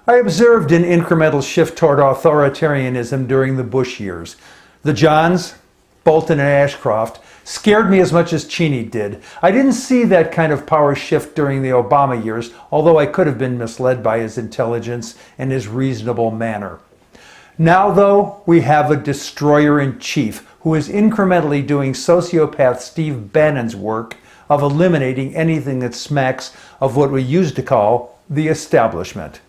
I observed an incremental shift toward authoritarianism during the Bush years. The Johns, Bolton and Ashcroft, scared me as much as Cheney did. I didn't see that kind of power shift during the Obama years, although I could have been misled by his intelligence and his reasonable manner. Now, though, we have a destroyer-in-chief who is incrementally doing sociopath Steve Bannon's work of eliminating anything that smacks of what we used to call the establishment.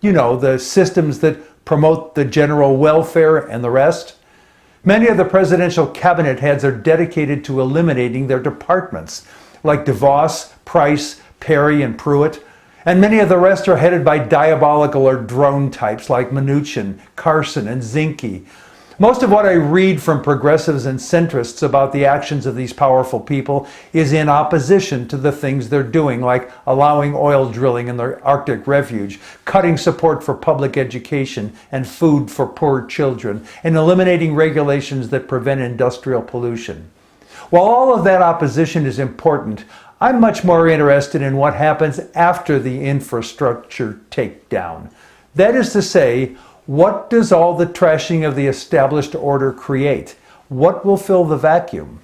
You know, the systems that promote the general welfare and the rest. Many of the presidential cabinet heads are dedicated to eliminating their departments, like DeVos, Price, Perry, and Pruitt. And many of the rest are headed by diabolical or drone types like Mnuchin, Carson, and Zinke. Most of what I read from progressives and centrists about the actions of these powerful people is in opposition to the things they're doing, like allowing oil drilling in the Arctic refuge, cutting support for public education and food for poor children, and eliminating regulations that prevent industrial pollution. While all of that opposition is important, I'm much more interested in what happens after the infrastructure takedown. That is to say, what does all the trashing of the established order create? What will fill the vacuum?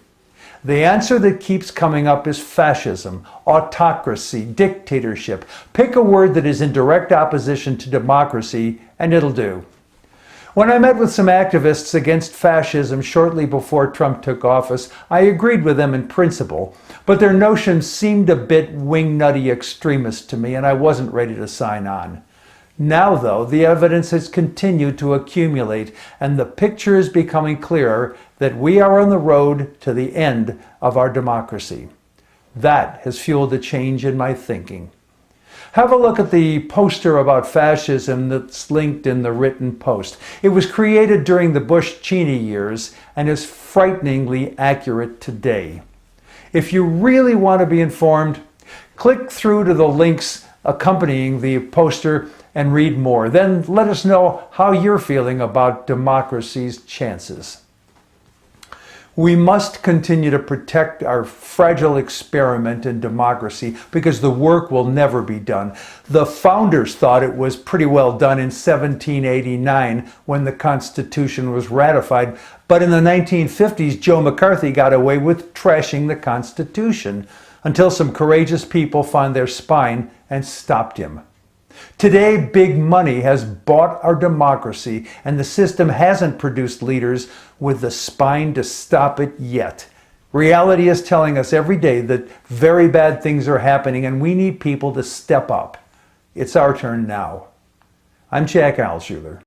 The answer that keeps coming up is fascism, autocracy, dictatorship. Pick a word that is in direct opposition to democracy, and it'll do. When I met with some activists against fascism shortly before Trump took office, I agreed with them in principle, but their notions seemed a bit wingnutty extremist to me, and I wasn't ready to sign on. Now, though, the evidence has continued to accumulate, and the picture is becoming clearer that we are on the road to the end of our democracy. That has fueled a change in my thinking. Have a look at the poster about fascism that's linked in the written post. It was created during the Bush-Cheney years and is frighteningly accurate today. If you really want to be informed, click through to the links accompanying the poster and read more. Then let us know how you're feeling about democracy's chances. We must continue to protect our fragile experiment in democracy because the work will never be done. The founders thought it was pretty well done in 1789 when the Constitution was ratified, but in the 1950s, Joe McCarthy got away with trashing the Constitution until some courageous people found their spine and stopped him. Today, big money has bought our democracy, and the system hasn't produced leaders with the spine to stop it yet. Reality is telling us every day that very bad things are happening, and we need people to step up. It's our turn now. I'm Jack Alshuler.